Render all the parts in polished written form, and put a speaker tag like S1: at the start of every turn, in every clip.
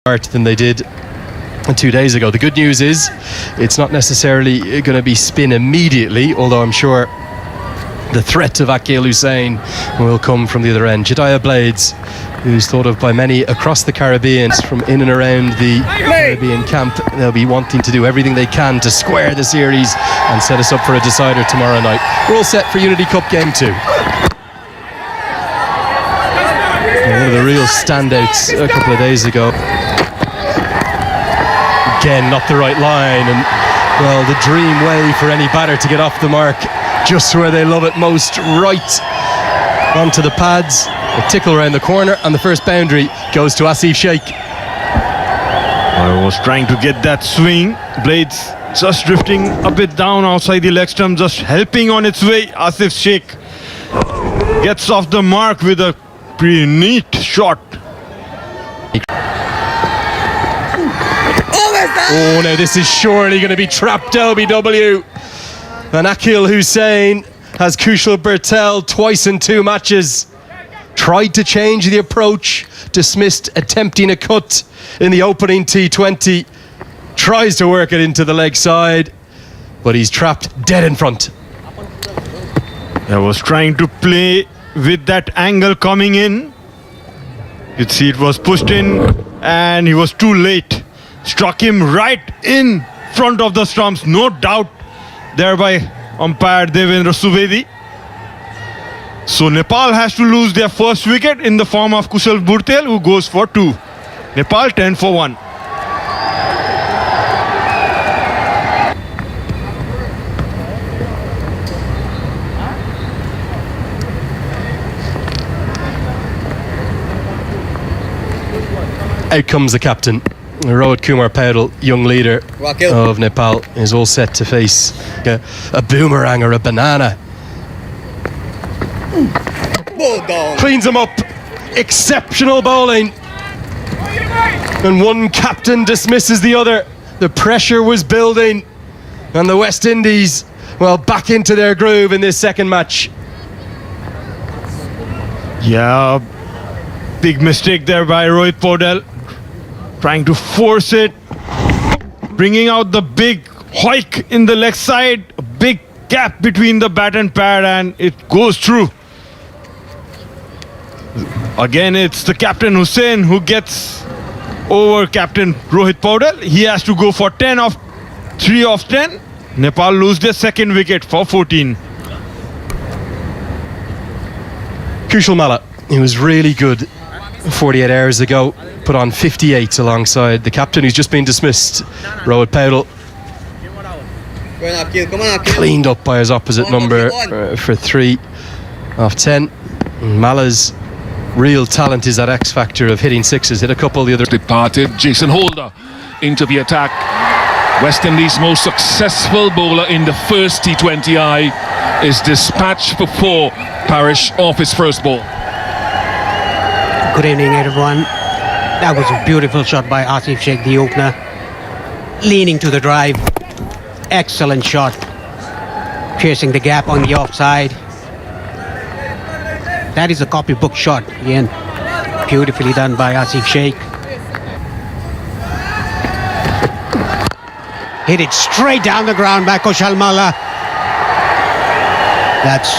S1: than they did 2 days ago. The good news is it's not necessarily going to be spin immediately, although I'm sure the threat of Akil Hussein will come from the other end. Jediah Blades, who's thought of by many across the Caribbean from in and around the Caribbean camp, they'll be wanting to do everything they can to square the series and set us up for a decider tomorrow night. We're all set for Unity Cup Game 2. One of the real standouts a couple of days ago. Again, not the right line, and well, the dream way for any batter to get off the mark, just where they love it most, right onto the pads. A tickle around the corner, and the first boundary goes to Asif Sheikh.
S2: I was trying to get that swing. Blades just drifting a bit down outside the leg stump, just helping on its way. Asif Sheikh gets off the mark with a pretty neat shot.
S1: Oh, now this is surely going to be trapped LBW. And Akil Hussein has Kushal Bertel twice in 2 matches. Tried to change the approach, dismissed attempting a cut in the opening T20. Tries to work it into the leg side, but he's trapped dead in front.
S2: I was trying to play with that angle coming in. You'd see it was pushed in, and he was too late. Struck him right in front of the stumps, no doubt, thereby umpire Devendra Subedi. So Nepal has to lose their first wicket in the form of Kushal Bertel, who goes for 2. Nepal 10 for 1.
S1: Out comes the captain. Rohit Kumar Paudel, young leader of Nepal, is all set to face a boomerang or a banana. Cleans him up. Exceptional bowling. And one captain dismisses the other. The pressure was building, and the West Indies, well, back into their groove in this second match.
S2: Yeah, big mistake there by Rohit Paudel. Trying to force it, bringing out the big hoik in the leg side, a big gap between the bat and pad, and it goes through. Again, it's the captain Hussein who gets over captain Rohit Paudel. He has to go for 3 of 10. Nepal lose their second wicket for 14.
S1: Kushal Malla, he was really good 48 hours ago, put on 58 alongside the captain who's just been dismissed, Rohit Paudel. Cleaned up by his opposite number for 3 of 10. Mala's real talent is that X factor of hitting sixes. Hit a couple of the other.
S3: Departed Jason Holder into the attack. West Indies' most successful bowler in the first T20I is dispatched for 4 Parish off his first ball.
S4: Good evening, everyone. That was a beautiful shot by Asif Sheikh, the opener. Leaning to the drive. Excellent shot. Piercing the gap on the offside. That is a copybook shot. Again, beautifully done by Asif Sheikh. Hit it straight down the ground by Kushal Malla. That's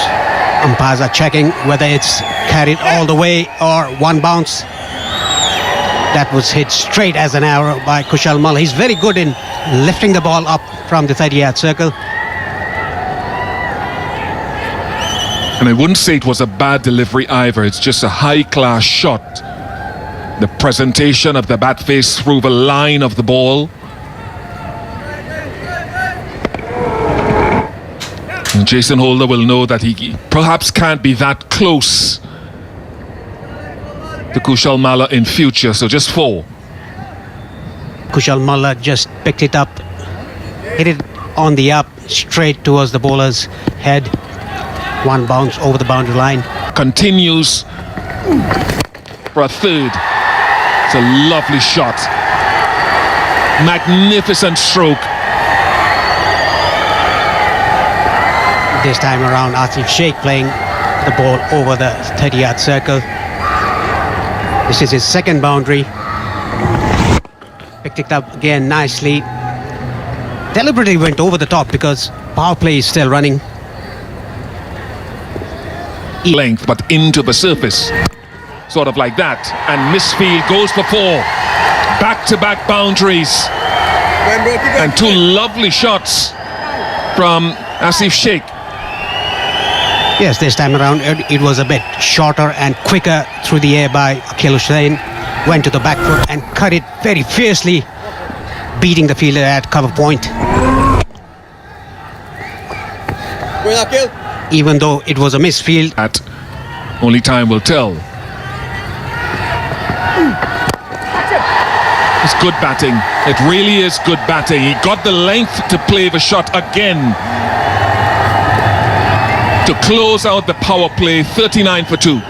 S4: umpires are checking whether it's carried all the way or one bounce. That was hit straight as an arrow by Kushal Malla. He's very good in lifting the ball up from the 30-yard circle.
S3: And I wouldn't say it was a bad delivery either. It's just a high-class shot. The presentation of the bat face through the line of the ball. And Jason Holder will know that he perhaps can't be that close to Kushal Malla in future, so just 4.
S4: Kushal Malla just picked it up, hit it on the up, straight towards the bowler's head. One bounce over the boundary line.
S3: Continues for a 3rd. It's a lovely shot. Magnificent stroke.
S4: This time around, Asif Sheikh playing the ball over the 30-yard circle. This is his second boundary. picked it up again nicely. Deliberately went over the top because power play is still running.
S3: Length, but into the surface. Sort of like that. And misfield goes for 4. Back-to-back boundaries. And 2 lovely shots from Asif Sheikh.
S4: Yes, this time around it was a bit shorter and quicker through the air by Akil Hussain. Went to the back foot and cut it very fiercely, beating the fielder at cover point. Even though it was a misfield.
S3: At only time will tell. It's good batting. It really is good batting. He got the length to play the shot again. To close out the power play, 39 for 2.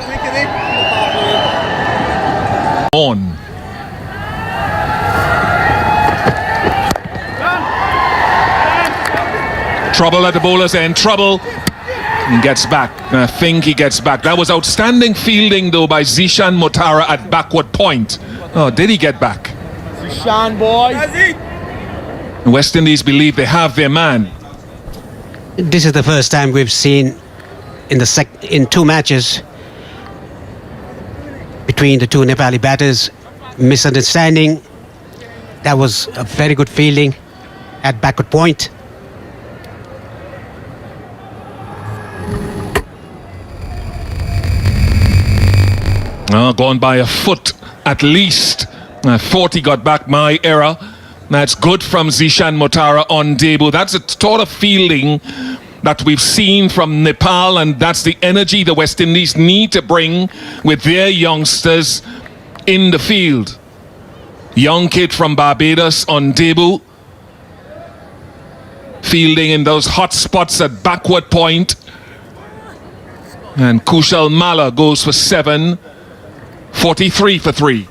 S3: On. Trouble at the bowler's end. Trouble. He gets back. I think he gets back. That was outstanding fielding though by Zishan Motara at backward point. Oh, did he get back?
S5: Zishan, boy.
S3: The West Indies believe they have their man.
S4: This is the first time we've seen in 2 matches between the 2 Nepali batters misunderstanding. That was a very good fielding at backward point.
S3: Gone by a foot at least. 40 got back, my error. That's good from Zishan Motara on debut. That's a sort of fielding that we've seen from Nepal, and that's the energy the West Indies need to bring with their youngsters in the field. Young kid from Barbados on debut, fielding in those hot spots at backward point. And Kushal Malla goes for 7, 43 for 3.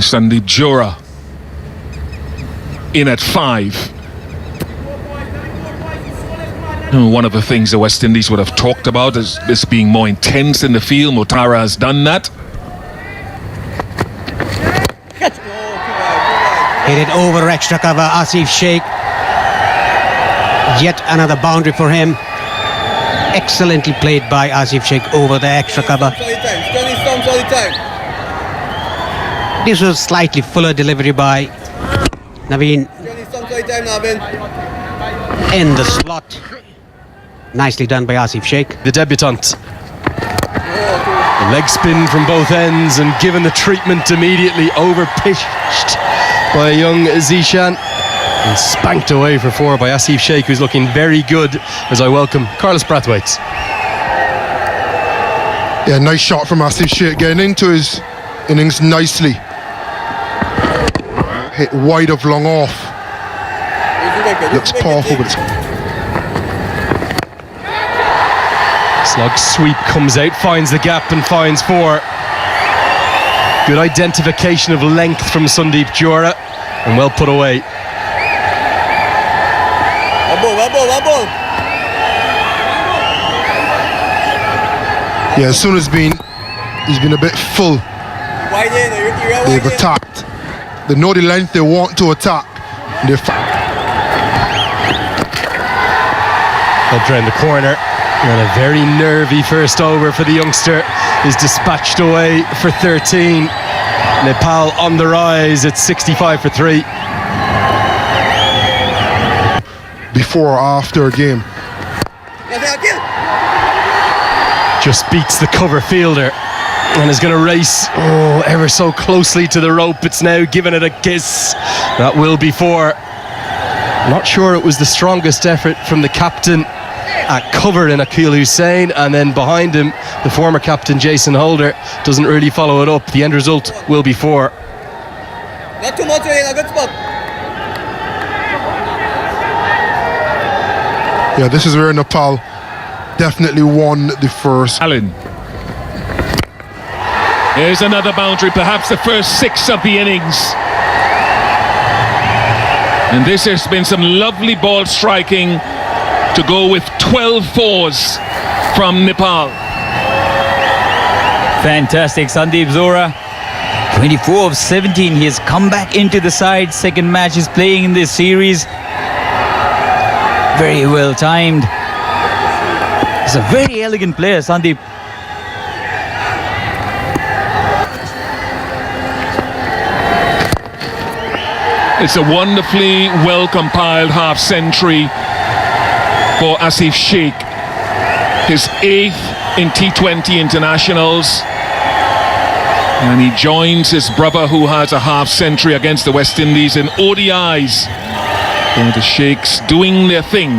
S3: Sandeep Jora in at 5. One of the things the West Indies would have talked about is this being more intense in the field. Motara has done that.
S4: Hit it over extra cover, Asif Sheikh. Yet another boundary for him. Excellently played by Asif Sheikh over the extra cover. This was slightly fuller delivery by Naveen in the slot. Nicely done by Asif Sheikh.
S1: The debutant. The leg spin from both ends and given the treatment immediately, over pitched by young Zishan and spanked away for 4 by Asif Sheikh, who's looking very good, as I welcome Carlos Brathwaite.
S6: Yeah, nice shot from Asif Sheikh, getting into his innings nicely. Hit wide of long off. Looks powerful, but it's...
S1: Slug sweep comes out, finds the gap and finds 4. Good identification of length from Sandeep Jora and well put away.
S6: Yeah, as soon as he's been a bit full, they've attacked. They know the length they want to attack.
S1: Up round the corner, and a very nervy first over for the youngster is dispatched away for 13. Nepal on the rise at 65 for 3.
S6: Before or after a game.
S1: Just beats the cover fielder and is going to race ever so closely to the rope. It's now giving it a kiss. That will be 4. Not sure it was the strongest effort from the captain at cover in Akil Hussain, and then behind him the former captain Jason Holder doesn't really follow it up. The end result will be 4.
S5: Not too much, in a good spot.
S6: Yeah, this is where Nepal definitely won the first.
S3: Allen. Here's another boundary, perhaps the first 6 of the innings. And this has been some lovely ball striking to go with 12 fours from Nepal.
S7: Fantastic, Sandeep Zora. 24 of 17. He has come back into the side. Second match he's playing in this series. Very well timed. He's a very elegant player, Sandeep.
S3: It's a wonderfully well-compiled half-century for Asif Sheikh. His 8th in T20 internationals. And he joins his brother who has a half-century against the West Indies in ODIs. And the Sheikhs doing their thing.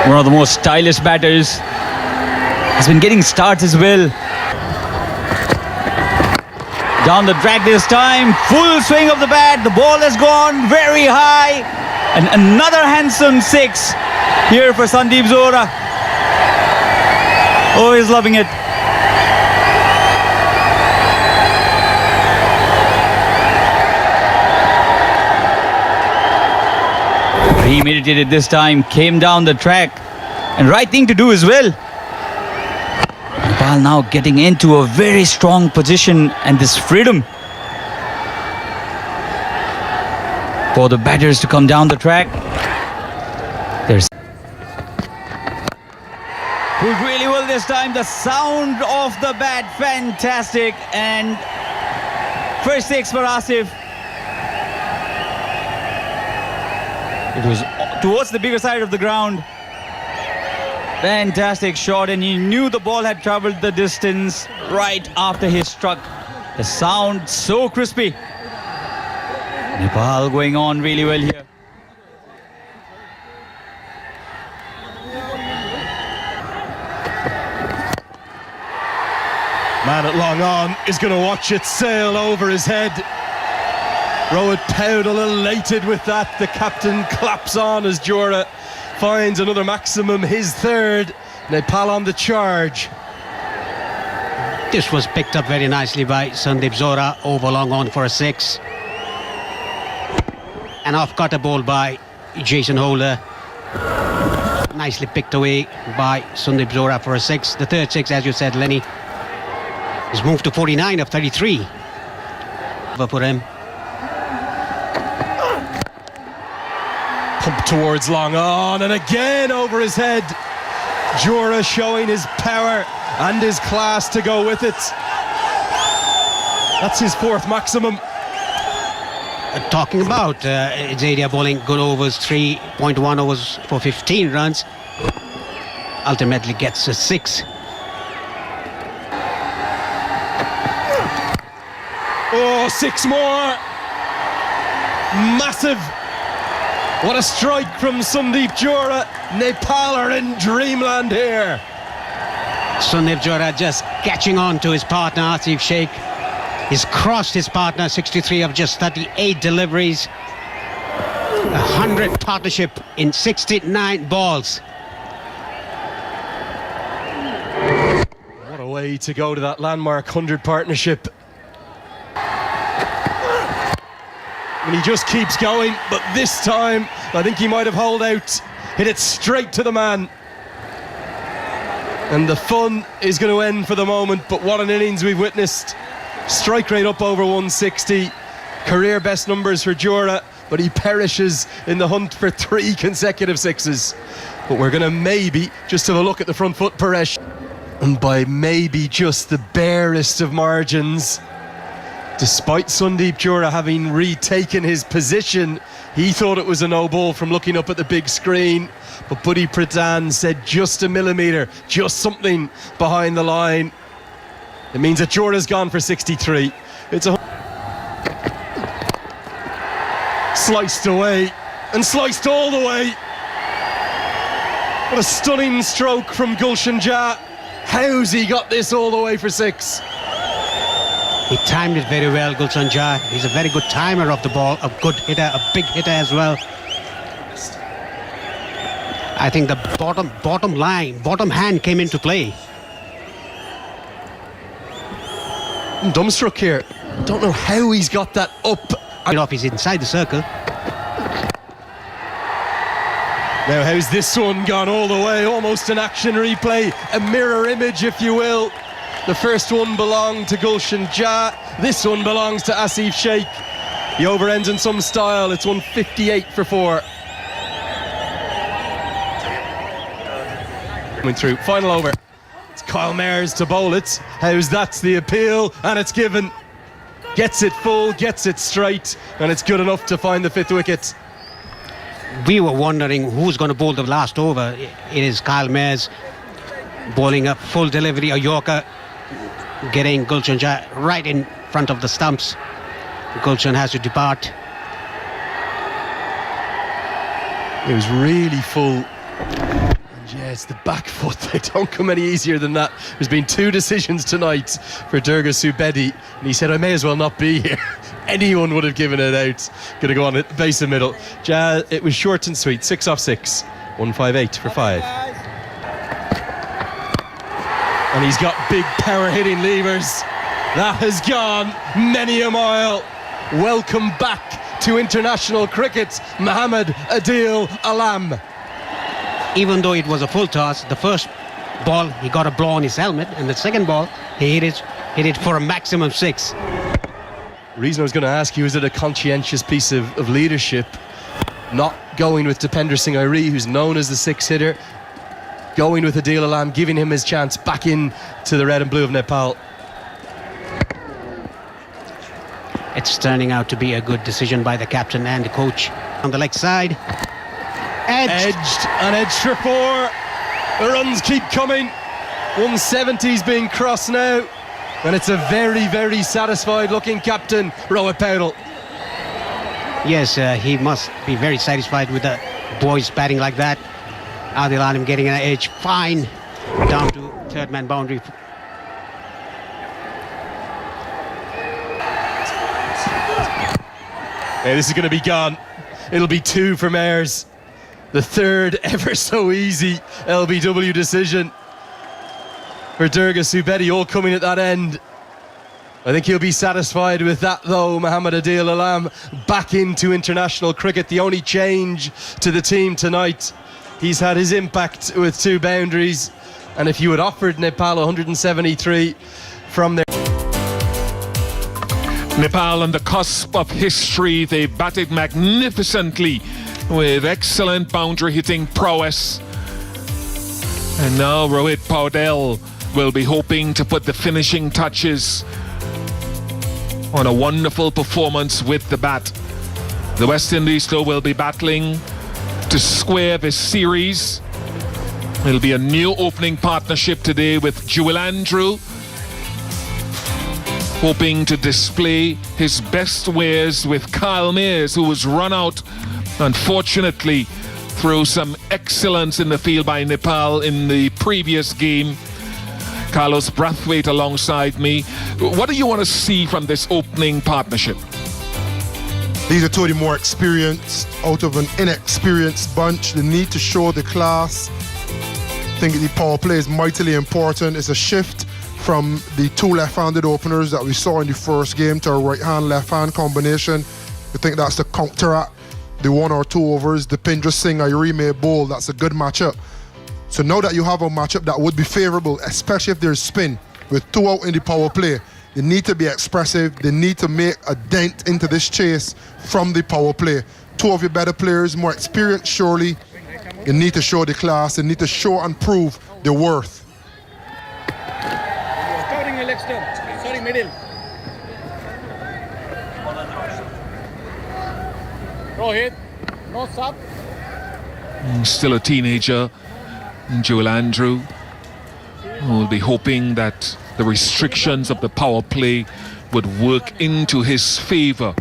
S7: One of the most stylish batters. Has been getting starts as well. Down the track this time, full swing of the bat, the ball has gone very high, and another handsome 6 here for Sandeep Zora. Oh, he's loving it. Premeditated this time, came down the track, and right thing to do as well. Nepal now getting into a very strong position, and this freedom for the batters to come down the track. There's pulled really well this time. The sound of the bat, fantastic, and first 6 for Asif. It was towards the bigger side of the ground. Fantastic shot, and he knew the ball had traveled the distance right after he struck. The sound so crispy. Nepal going on really well here.
S1: Man at long on is going to watch it sail over his head. Rohit Paudel elated with that. The captain claps on as Jura finds another maximum, his 3rd. Nepal on the charge.
S4: This was picked up very nicely by Sandeep Zora, over long on for a 6. An off-cutter ball by Jason Holder. Nicely picked away by Sandeep Zora for a 6. The 3rd 6, as you said, Lenny, is moved to 49 of 33. Over for him.
S1: Pump towards long on, and again over his head. Jura showing his power and his class to go with it. That's his 4th maximum.
S4: Talking about Zadia bowling good overs, 3.1 overs for 15 runs. Ultimately gets a 6.
S1: Oh, 6 more. Massive. What a strike from Sandeep Jura. Nepal are in dreamland here.
S4: Sandeep Jura just catching on to his partner Asif Sheikh. He's crossed his partner, 63 of just 38 deliveries. 100 partnership in 69 balls.
S1: What a way to go to that landmark 100 partnership. And he just keeps going, but this time I think he might have holed out. Hit it straight to the man. And the fun is going to end for the moment, but what an innings we've witnessed. Strike rate up over 160. Career best numbers for Jura, but he perishes in the hunt for 3 consecutive 6s. But we're going to maybe just have a look at the front foot, Paresh. And by maybe just the barest of margins, despite Sandeep Jura having retaken his position, he thought it was a no ball from looking up at the big screen. But Buddy Pradhan said just a millimetre, just something behind the line. It means that Jura's gone for 63. It's a sliced away and sliced all the way. What a stunning stroke from Gulshan Jha. How's he got this all the way for 6?
S4: He timed it very well, Gulshan Jha. He's a very good timer of the ball, a good hitter, a big hitter as well. I think the bottom hand came into play.
S1: dumbstruck here. Don't know how he's got that up.
S4: Off, he's inside the circle.
S1: Now, how's this one gone all the way? Almost an action replay, a mirror image, if you will. The first one belonged to Gulshan Jah. This one belongs to Asif Sheikh. The over ends in some style. It's 158 for 4. Coming through. Final over. It's Kyle Mayers to bowl it. How's that's the appeal? And it's given. Gets it full, gets it straight, and it's good enough to find the 5th wicket.
S4: We were wondering who's going to bowl the last over. It is Kyle Mayers bowling a full delivery, a Yorker, getting Gulshan Jah right in front of the stumps. Gulshan has to depart.
S1: It was really full. And yeah, it's the back foot. They don't come any easier than that. There's been 2 decisions tonight for Durga Subedi, and he said, I may as well not be here. Anyone would have given it out. Gonna go on it, base and middle. It was short and sweet, 6 off 6. 158 for 5. And he's got big power hitting levers. That has gone many a mile. Welcome back to international cricket, Mohammad Adil Alam.
S4: Even though it was a full toss, the first ball he got a blow on his helmet, and the second ball he hit it for a maximum 6.
S1: The reason I was going to ask you, is it a conscientious piece of leadership, not going with Dipender Singh Airi, who's known as the 6 hitter, going with Adil Alam, giving him his chance back in to the red and blue of Nepal?
S4: It's turning out to be a good decision by the captain and the coach. On the leg side, edged
S1: for 4. The runs keep coming. 170's being crossed now, and it's a very, very satisfied looking captain, Rohit Paudel.
S4: Yes, he must be very satisfied with the boys batting like that. Adil Alam getting an edge, fine, down to 3rd man boundary.
S1: Hey, this is going to be gone. It'll be 2 for Mayers. The 3rd ever so easy LBW decision for Durga Subedi, all coming at that end. I think he'll be satisfied with that though. Mohammad Adil Alam back into international cricket. The only change to the team tonight. He's had his impact with 2 boundaries, and if you had offered Nepal 173 from there.
S3: Nepal on the cusp of history. They batted magnificently with excellent boundary hitting prowess. And now Rohit Paudel will be hoping to put the finishing touches on a wonderful performance with the bat. The West Indies though will be battling to square this series. It'll be a new opening partnership today with Jewel Andrew, hoping to display his best wares with Kyle Mayers, who was run out, unfortunately, through some excellence in the field by Nepal in the previous game. Carlos Brathwaite alongside me. What do you want to see from this opening partnership?
S6: These are 2 of the more experienced out of an inexperienced bunch. They need to show the class. I think the power play is mightily important. It's a shift from the 2 left-handed openers that we saw in the first game to a right-hand, left-hand combination. I think that's the counteract the 1 or 2 overs. Dipender Singh Airi may bowl. That's a good matchup. So now that you have a matchup that would be favourable, especially if there's spin, with 2 out in the power play, they need to be expressive. They need to make a dent into this chase from the power play. 2 of your better players, more experienced surely. They need to show the class. They need to show and prove their worth.
S5: Starting the leg stump. Sorry, middle. Rohit, no sub.
S3: Still a teenager, Jewel Andrew, who will be hoping that the restrictions of the power play would work into his favour.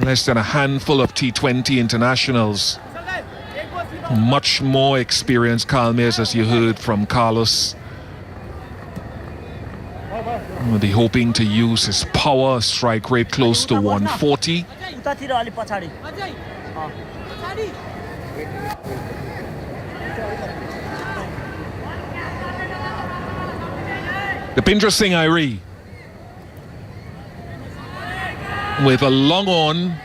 S3: Less than a handful of T20 internationals. Much more experienced Kyle Mayers, as you heard from Carlos. Will be hoping to use his power, strike rate close to 140. Dipender Singh Airi with a long on,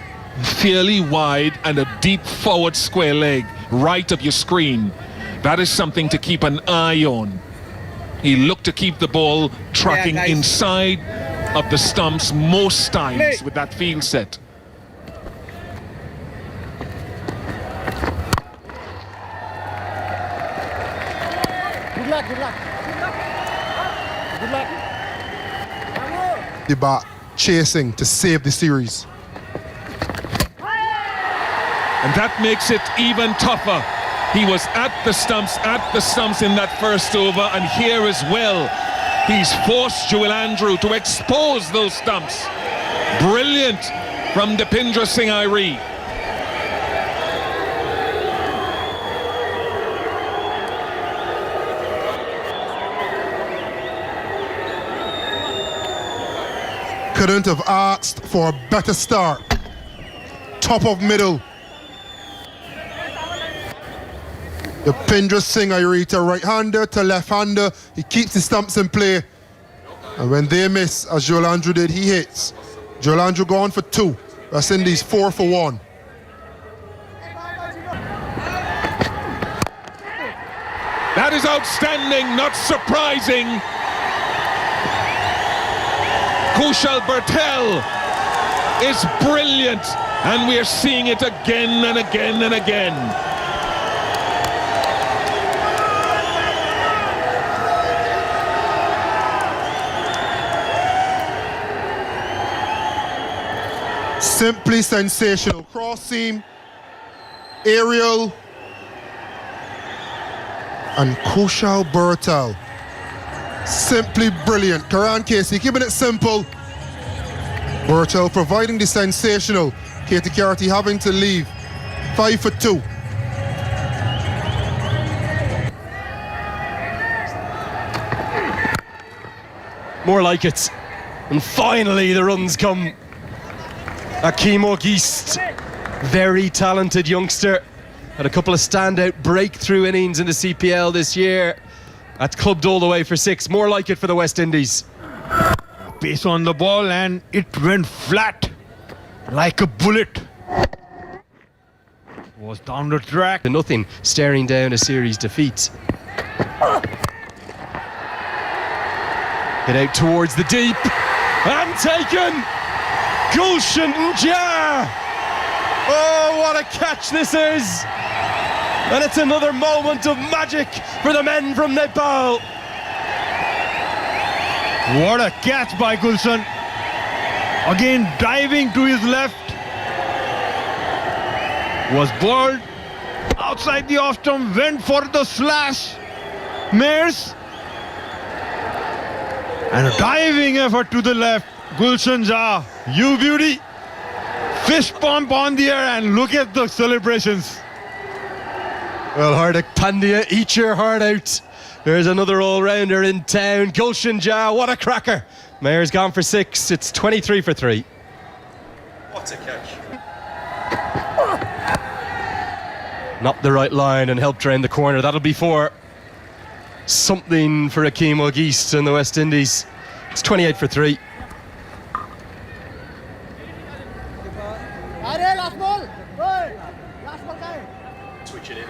S3: fairly wide, and a deep forward square leg right of your screen. That is something to keep an eye on. He looked to keep the ball tracking inside of the stumps most times with that field set.
S5: Good luck, good luck. Good luck.
S6: The bat chasing to save the series.
S3: And that makes it even tougher. He was at the stumps in that first over, and here as well, he's forced Joel Andrew to expose those stumps. Brilliant from Dipindra Singh Airi.
S6: Couldn't have asked for a better start. Top of middle. Dipindra Singh Airi to right-hander to left-hander. He keeps the stumps in play. And when they miss, as Joel Andrew did, he hits. Joel Andrew gone for 2. West Indies 4 for 1.
S3: That is outstanding, not surprising. Kushal Bertel is brilliant, and we're seeing it again and again and again.
S6: Simply sensational. Cross seam, aerial, and Kushal Bertel. Simply brilliant. Karan Casey keeping it simple. Bertel providing the sensational. Katie Carty having to leave. 5 for 2.
S1: More like it. And finally the runs come. Akeem Auguste, very talented youngster. Had a couple of standout breakthrough innings in the CPL this year. That's clubbed all the way for 6. More like it for the West Indies.
S2: Pace on the ball, and it went flat like a bullet. Was down the track.
S1: To nothing, staring down a series defeat. Get out towards the deep. And taken! Gulshan Njah! Oh, what a catch this is! And it's another moment of magic for the men from Nepal.
S2: What a catch by Gulshan. Again diving to his left. Was balled outside the off stump, went for the slash. Mares. And a diving effort to the left. Gulshan Njah, you beauty. Fist pump on the air, and look at the celebrations.
S1: Well, Hardik Pandya, eat your heart out. There's another all-rounder in town. Gulshan Njah, what a cracker. Mayer's gone for 6. It's 23 for 3. What's a catch? Not the right line and helped round the corner. That'll be for something for Akeem Auguste and the West Indies. It's 28 for 3.
S5: Last ball. Last ball time.
S1: Switch it in.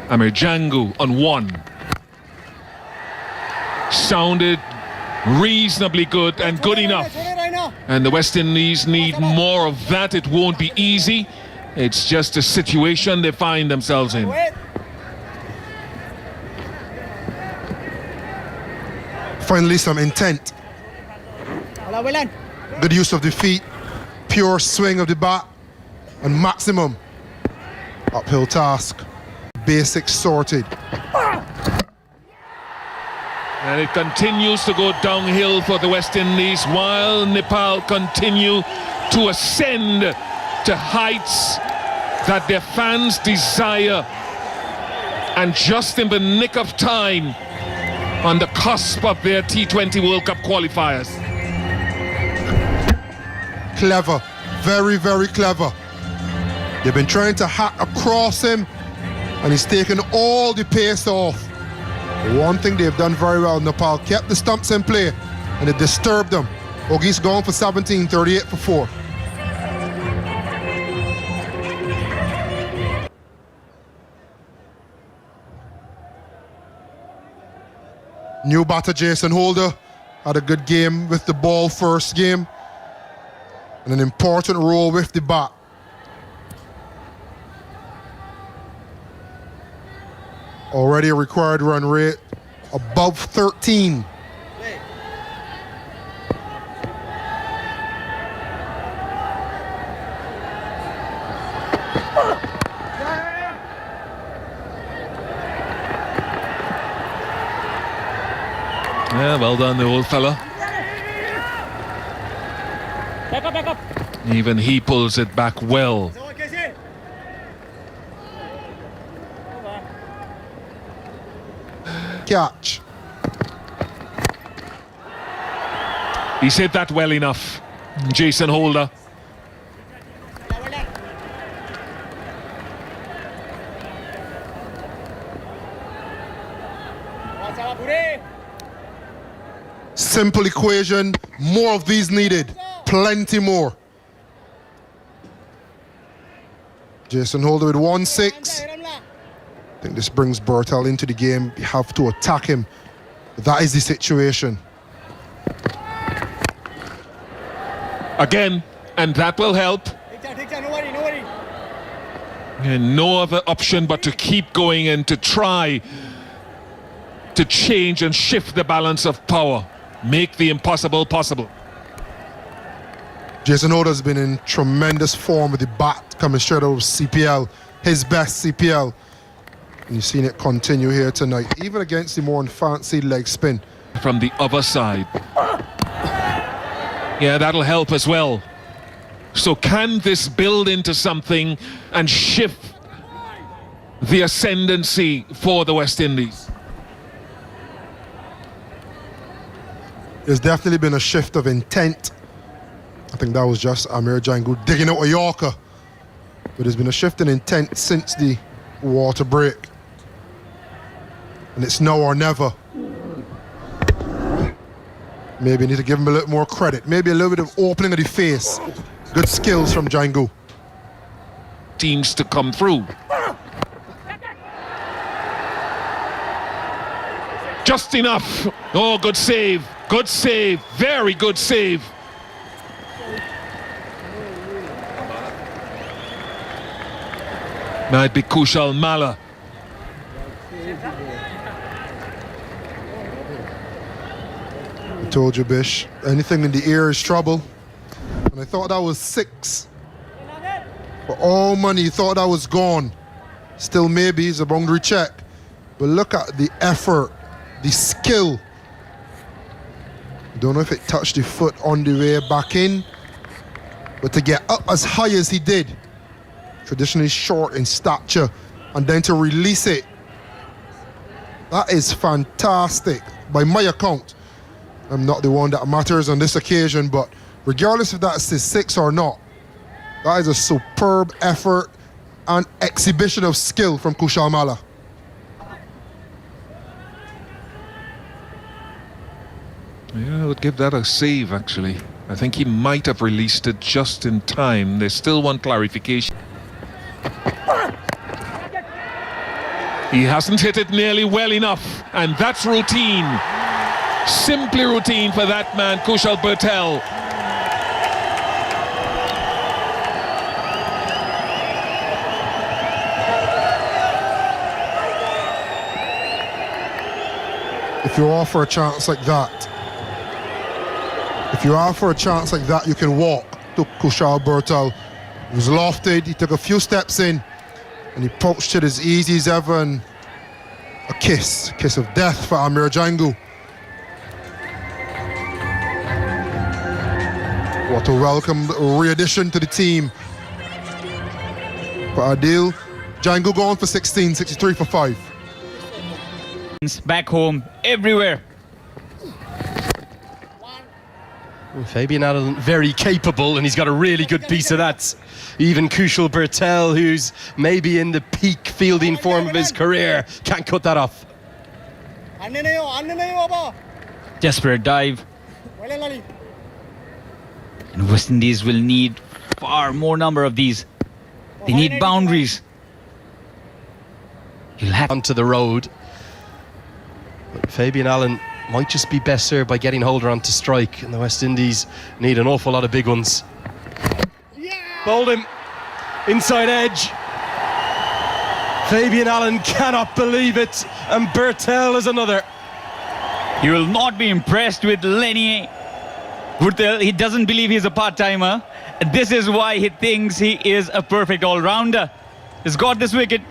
S3: Amir Django on 1. Sounded reasonably good and good enough. And the West Indies need more of that. It won't be easy. It's just a situation they find themselves in.
S6: Finally, some intent. Good use of the feet, pure swing of the bat, and maximum uphill task. Basics sorted.
S3: And it continues to go downhill for the West Indies while Nepal continue to ascend to heights that their fans desire. And just in the nick of time, on the cusp of their T20 World Cup qualifiers.
S6: clever. Very, very clever. They've been trying to hack across him, and he's taken all the pace off. One thing they've done very well, Nepal kept the stumps in play, and it disturbed them. Ogie's gone for 17, 38 for 4. New batter Jason Holder had a good game with the ball first game, and an important role with the bat. Already a required run rate above 13.
S3: Yeah, well done, the old fella.
S5: Back up, back up.
S3: Even he pulls it back well.
S6: Catch.
S3: He's hit that well enough, Jason Holder.
S6: Simple equation, more of these needed, plenty more. Jason Holder with 1-6. I think this brings Bertel into the game. You have to attack him. That is the situation.
S3: Again, and that will help.
S5: No worry.
S3: And no other option but to keep going and to try to change and shift the balance of power. Make the impossible possible.
S6: Jason Holder has been in tremendous form with the bat coming straight out of CPL. His best CPL. And you've seen it continue here tonight, even against the more fancied leg spin.
S3: From the other side. Yeah, that'll help as well. So can this build into something and shift the ascendancy for the West Indies?
S6: There's definitely been a shift of intent. I think that was just Amir Jangu digging out a Yorker. But there's been a shift in intent since the water break. And it's now or never. Maybe need to give him a little more credit. Maybe a little bit of opening of the face. Good skills from Jangu.
S3: Teams to come through. Just enough. Oh, good save. Good save. Very good save. Might be Kushal Mala.
S6: I told you, Bish, anything in the air is trouble. And I thought that was 6. For all money, thought that was gone. Still maybe, it's a boundary check. But look at the effort, the skill. I don't know if it touched the foot on the way back in, but to get up as high as he did, traditionally short in stature, and then to release it, that is fantastic. By my account, I'm not the one that matters on this occasion, but regardless if that's his 6 or not, that is a superb effort and exhibition of skill from Kushal Mala.
S3: Yeah, I would give that a save, actually. I think he might have released it just in time. There's still one clarification. He hasn't hit it nearly well enough, and that's routine. Simply routine for that man, Kushal Bertel.
S6: If you offer a chance like that, you can walk to Kushal Bertel. He was lofted, he took a few steps in, and he poached it as easy as ever, and a kiss of death for Amir Jangu. What a welcome re-addition to the team for Adil. Jangu going for 16, 63 for 5.
S7: Back home, everywhere.
S1: Fabian Allen, very capable, and he's got a really good piece of that. Even Kushal Bertel, who's maybe in the peak fielding form of his career, can't cut that off.
S7: Desperate dive.
S5: Lali.
S7: And West Indies will need far more number of these. They need boundaries. You'll have
S1: Onto the road. But Fabian Allen might just be best served by getting Holder onto strike, and the West Indies need an awful lot of big ones. Bowled him. Inside edge. Fabian Allen cannot believe it, and Bertel is another.
S7: You will not be impressed with Lenny Gurtel. He doesn't believe he's a part-timer. This is why he thinks he is a perfect all-rounder. He's got this wicket.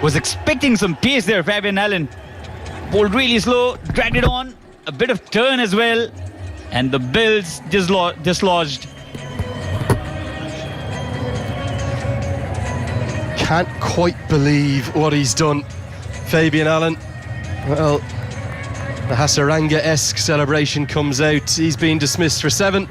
S7: Was expecting some pace there, Fabian Allen. Bowled really slow, dragged it on. A bit of turn as well. And the bills dislodged.
S1: Can't quite believe what he's done, Fabian Allen. Well, the Hasaranga-esque celebration comes out. He's been dismissed for 7.